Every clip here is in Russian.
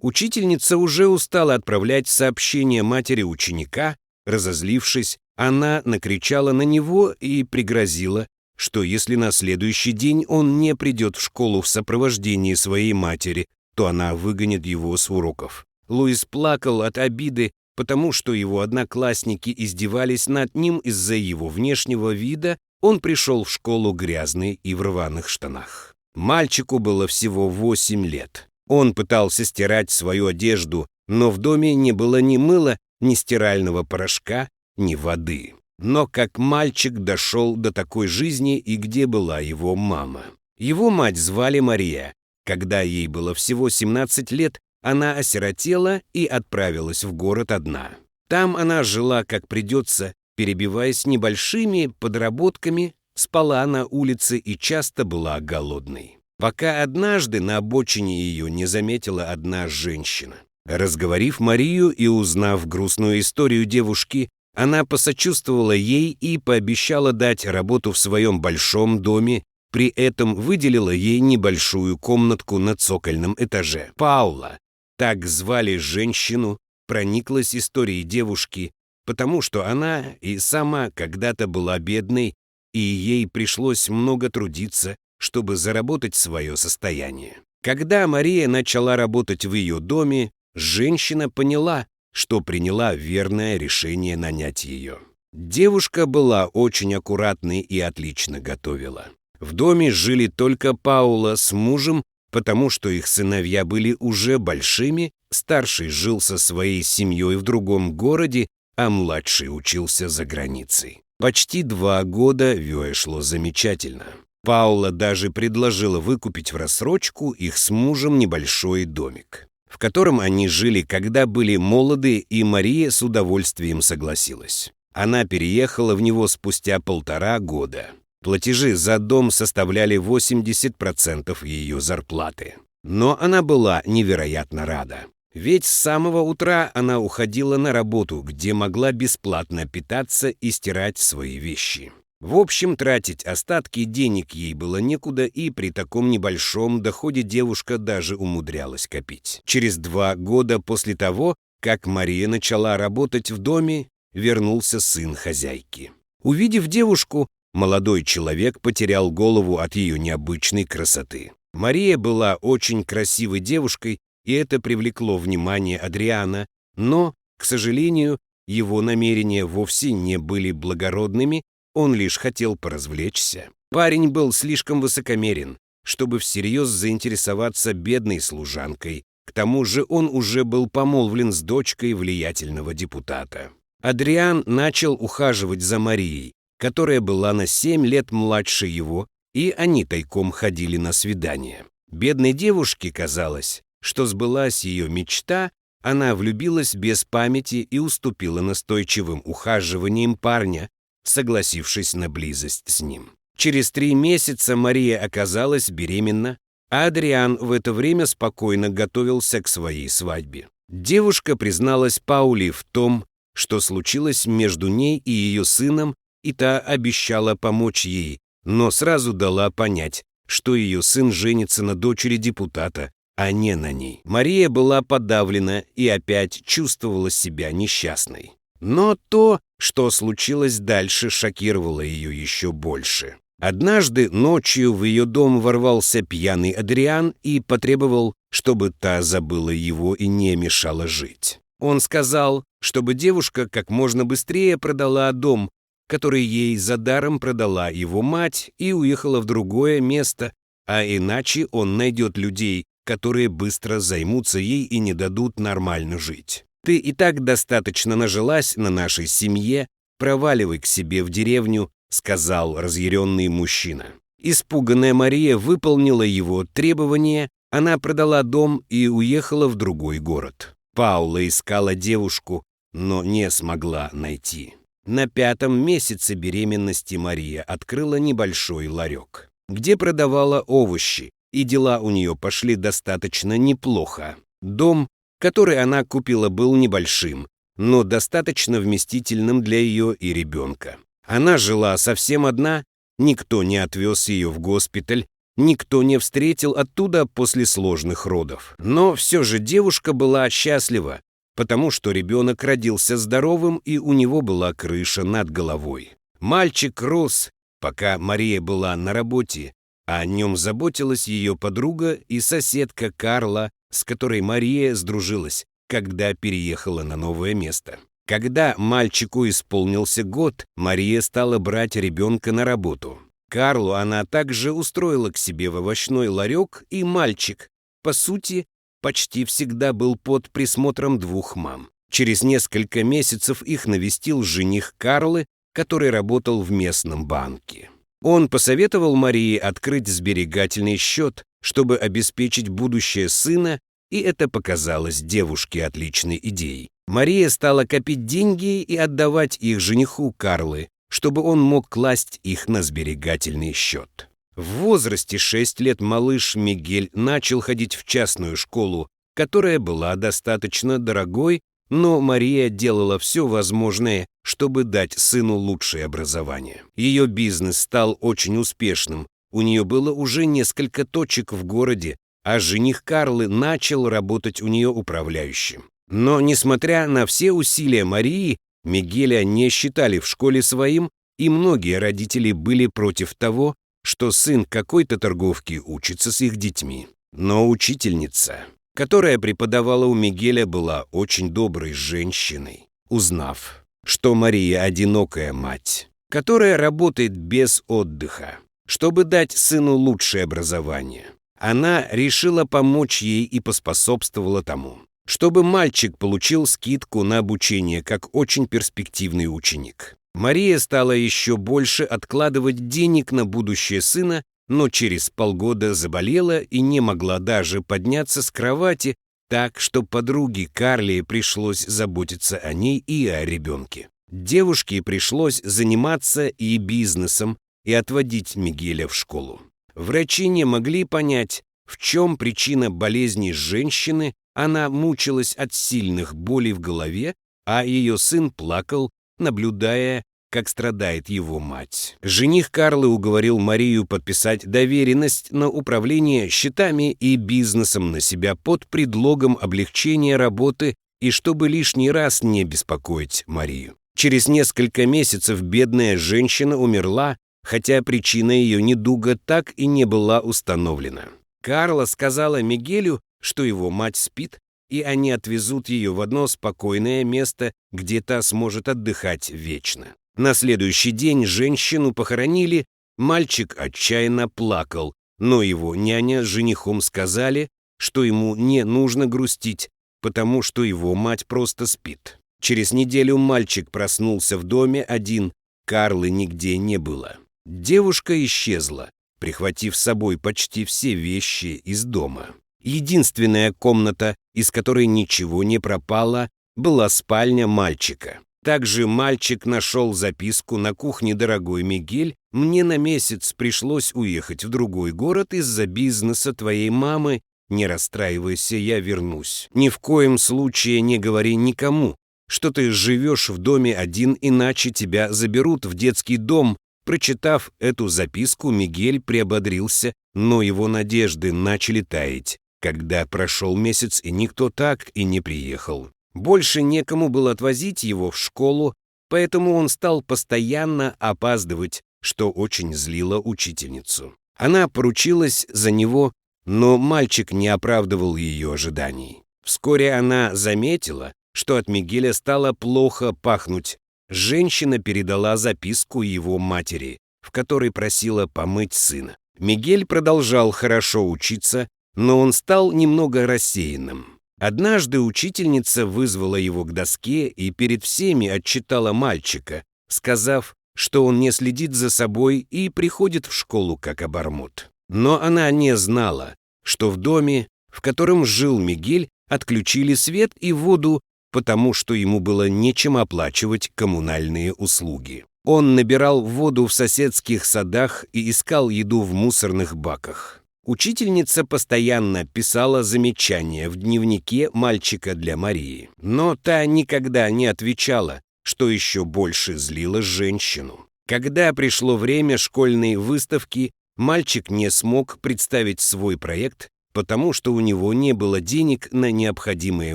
Учительница уже устала отправлять сообщение матери ученика. Разозлившись, она накричала на него и пригрозила, что если на следующий день он не придет в школу в сопровождении своей матери, то она выгонит его с уроков. Луис плакал от обиды, потому что его одноклассники издевались над ним из-за его внешнего вида. Он пришел в школу грязный и в рваных штанах. Мальчику было всего 8 лет. Он пытался стирать свою одежду, но в доме не было ни мыла, ни стирального порошка, ни воды. Но как мальчик дошел до такой жизни и где была его мама? Его мать звали Мария. Когда ей было всего 17 лет, она осиротела и отправилась в город одна. Там она жила как придется, перебиваясь небольшими подработками, спала на улице и часто была голодной. Пока однажды на обочине ее не заметила одна женщина. Разговорив Марию и узнав грустную историю девушки, она посочувствовала ей и пообещала дать работу в своем большом доме, при этом выделила ей небольшую комнатку на цокольном этаже. Паула, так звали женщину, прониклась историей девушки, потому что она и сама когда-то была бедной, и ей пришлось много трудиться, чтобы заработать свое состояние. Когда Мария начала работать в ее доме, женщина поняла, что приняла верное решение нанять ее. Девушка была очень аккуратной и отлично готовила. В доме жили только Паула с мужем, потому что их сыновья были уже большими, старший жил со своей семьей в другом городе, а младший учился за границей. Почти 2 года Вёе шло замечательно. Паула даже предложила выкупить в рассрочку их с мужем небольшой домик, в котором они жили, когда были молоды, и Мария с удовольствием согласилась. Она переехала в него спустя 1,5 года. Платежи за дом составляли 80% ее зарплаты. Но она была невероятно рада. Ведь с самого утра она уходила на работу, где могла бесплатно питаться и стирать свои вещи. В общем, тратить остатки денег ей было некуда, и при таком небольшом доходе девушка даже умудрялась копить. Через 2 года после того, как Мария начала работать в доме, вернулся сын хозяйки. Увидев девушку, молодой человек потерял голову от ее необычной красоты. Мария была очень красивой девушкой, и это привлекло внимание Адриана, но, к сожалению, его намерения вовсе не были благородными, он лишь хотел поразвлечься. Парень был слишком высокомерен, чтобы всерьез заинтересоваться бедной служанкой. К тому же он уже был помолвлен с дочкой влиятельного депутата. Адриан начал ухаживать за Марией, которая была на 7 лет младше его, и они тайком ходили на свидания. Бедной девушке казалось, что сбылась ее мечта, она влюбилась без памяти и уступила настойчивым ухаживаниям парня, согласившись на близость с ним. Через 3 месяца Мария оказалась беременна, а Адриан в это время спокойно готовился к своей свадьбе. Девушка призналась Пауле в том, что случилось между ней и ее сыном, и та обещала помочь ей, но сразу дала понять, что ее сын женится на дочери депутата, а не на ней. Мария была подавлена и опять чувствовала себя несчастной. Но то, что случилось дальше, шокировало ее еще больше. Однажды ночью в ее дом ворвался пьяный Адриан и потребовал, чтобы та забыла его и не мешала жить. Он сказал, чтобы девушка как можно быстрее продала дом, который ей за даром продала его мать, и уехала в другое место, а иначе он найдет людей, которые быстро займутся ей и не дадут нормально жить. Ты и так достаточно нажилась на нашей семье, проваливай к себе в деревню, сказал разъяренный мужчина. Испуганная Мария выполнила его требования, она продала дом и уехала в другой город. Паула искала девушку, но не смогла найти. На 5-м месяце беременности Мария открыла небольшой ларек, где продавала овощи, и дела у нее пошли достаточно неплохо. Дом, который она купила, был небольшим, но достаточно вместительным для ее и ребенка. Она жила совсем одна, никто не отвез ее в госпиталь, никто не встретил оттуда после сложных родов. Но все же девушка была счастлива, потому что ребенок родился здоровым, и у него была крыша над головой. Мальчик рос, пока Мария была на работе, а о нем заботилась ее подруга и соседка Карла, с которой Мария сдружилась, когда переехала на новое место. Когда мальчику исполнился год, Мария стала брать ребенка на работу. Карлу она также устроила к себе в овощной ларек, и мальчик, по сути, почти всегда был под присмотром двух мам. Через несколько месяцев их навестил жених Карлы, который работал в местном банке. Он посоветовал Марии открыть сберегательный счет, чтобы обеспечить будущее сына, и это показалось девушке отличной идеей. Мария стала копить деньги и отдавать их жениху Карлы, чтобы он мог класть их на сберегательный счет. В возрасте 6 лет малыш Мигель начал ходить в частную школу, которая была достаточно дорогой, но Мария делала все возможное, чтобы дать сыну лучшее образование. Ее бизнес стал очень успешным, у нее было уже несколько точек в городе, а жених Карлы начал работать у нее управляющим. Но, несмотря на все усилия Марии, Мигеля не считали в школе своим, и многие родители были против того, что сын какой-то торговки учится с их детьми. Но учительница, которая преподавала у Мигеля, была очень доброй женщиной. Узнав, что Мария одинокая мать, которая работает без отдыха, чтобы дать сыну лучшее образование, она решила помочь ей и поспособствовала тому, чтобы мальчик получил скидку на обучение как очень перспективный ученик. Мария стала еще больше откладывать денег на будущее сына, но через полгода заболела и не могла даже подняться с кровати, так что подруге Карле пришлось заботиться о ней и о ребенке. Девушке пришлось заниматься и бизнесом, и отводить Мигеля в школу. Врачи не могли понять, в чем причина болезни женщины. Она мучилась от сильных болей в голове, а ее сын плакал, наблюдая, как страдает его мать. Жених Карлы уговорил Марию подписать доверенность на управление счетами и бизнесом на себя под предлогом облегчения работы и чтобы лишний раз не беспокоить Марию. Через несколько месяцев бедная женщина умерла, хотя причина ее недуга так и не была установлена. Карла сказала Мигелю, что его мать спит, и они отвезут ее в одно спокойное место, где та сможет отдыхать вечно. На следующий день женщину похоронили, мальчик отчаянно плакал, но его няня с женихом сказали, что ему не нужно грустить, потому что его мать просто спит. Через неделю мальчик проснулся в доме один, Карлы нигде не было. Девушка исчезла, прихватив с собой почти все вещи из дома. Единственная комната, из которой ничего не пропало, была спальня мальчика. Также мальчик нашел записку на кухне: «Дорогой Мигель, мне на месяц пришлось уехать в другой город из-за бизнеса твоей мамы. Не расстраивайся, я вернусь. Ни в коем случае не говори никому, что ты живешь в доме один, иначе тебя заберут в детский дом». Прочитав эту записку, Мигель приободрился, но его надежды начали таять, когда прошел месяц, и никто так и не приехал. Больше некому было отвозить его в школу, поэтому он стал постоянно опаздывать, что очень злило учительницу. Она поручилась за него, но мальчик не оправдывал ее ожиданий. Вскоре она заметила, что от Мигеля стало плохо пахнуть. Женщина передала записку его матери, в которой просила помыть сына. Мигель продолжал хорошо учиться, но он стал немного рассеянным. Однажды учительница вызвала его к доске и перед всеми отчитала мальчика, сказав, что он не следит за собой и приходит в школу как обормот. Но она не знала, что в доме, в котором жил Мигель, отключили свет и воду, потому что ему было нечем оплачивать коммунальные услуги. Он набирал воду в соседских садах и искал еду в мусорных баках. Учительница постоянно писала замечания в дневнике мальчика для Марии, но та никогда не отвечала, что еще больше злило женщину. Когда пришло время школьной выставки, Мальчик не смог представить свой проект, потому что у него не было денег на необходимые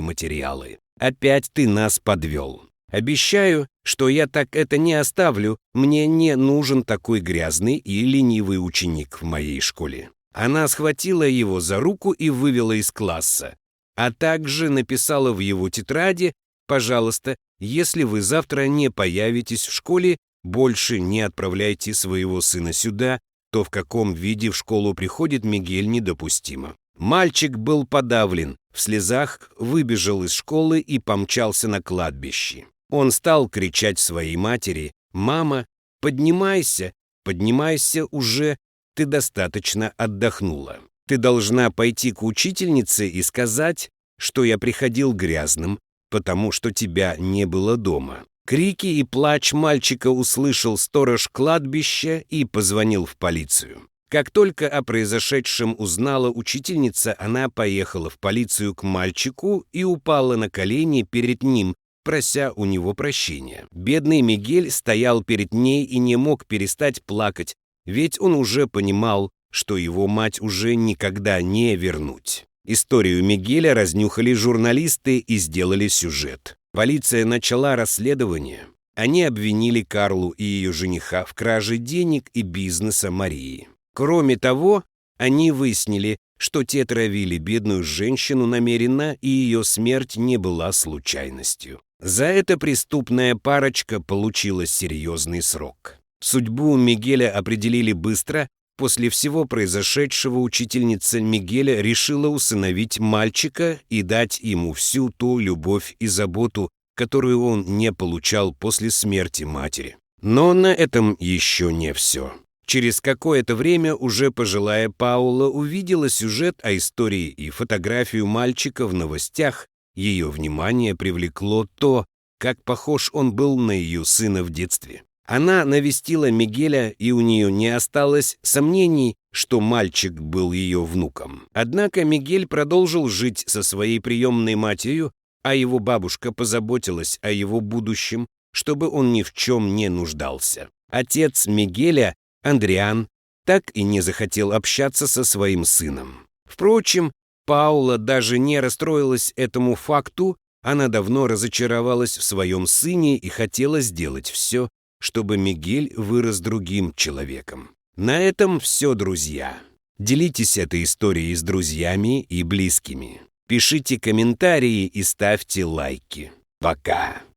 материалы. «Опять ты нас подвел. Обещаю, что я так это не оставлю, мне не нужен такой грязный и ленивый ученик в моей школе». Она схватила его за руку и вывела из класса, а также написала в его тетради: «Пожалуйста, если вы завтра не появитесь в школе, больше не отправляйте своего сына сюда, то, в каком виде в школу приходит Мигель, недопустимо». Мальчик был подавлен, в слезах выбежал из школы и помчался на кладбище. Он стал кричать своей матери: «Мама, поднимайся, поднимайся уже, ты достаточно отдохнула. Ты должна пойти к учительнице и сказать, что я приходил грязным, потому что тебя не было дома». Крики и плач мальчика услышал сторож кладбища и позвонил в полицию. Как только о произошедшем узнала учительница, она поехала в полицию к мальчику и упала на колени перед ним, прося у него прощения. Бедный Мигель стоял перед ней и не мог перестать плакать, ведь он уже понимал, что его мать уже никогда не вернуть. Историю Мигеля разнюхали журналисты и сделали сюжет. Полиция начала расследование. Они обвинили Карлу и ее жениха в краже денег и бизнеса Марии. Кроме того, они выяснили, что те травили бедную женщину намеренно, и ее смерть не была случайностью. За это преступная парочка получила серьезный срок. Судьбу Мигеля определили быстро. После всего произошедшего учительница Мигеля решила усыновить мальчика и дать ему всю ту любовь и заботу, которую он не получал после смерти матери. Но на этом еще не все. Через какое-то время уже пожилая Паула увидела сюжет о истории и фотографию мальчика в новостях. Ее внимание привлекло то, как похож он был на ее сына в детстве. Она навестила Мигеля, и у нее не осталось сомнений, что мальчик был ее внуком. Однако Мигель продолжил жить со своей приемной матерью, а его бабушка позаботилась о его будущем, чтобы он ни в чем не нуждался. Отец Мигеля, Андриан, так и не захотел общаться со своим сыном. Впрочем, Паула даже не расстроилась этому факту, она давно разочаровалась в своем сыне и хотела сделать все, чтобы Мигель вырос другим человеком. На этом все, друзья. Делитесь этой историей с друзьями и близкими. Пишите комментарии и ставьте лайки. Пока!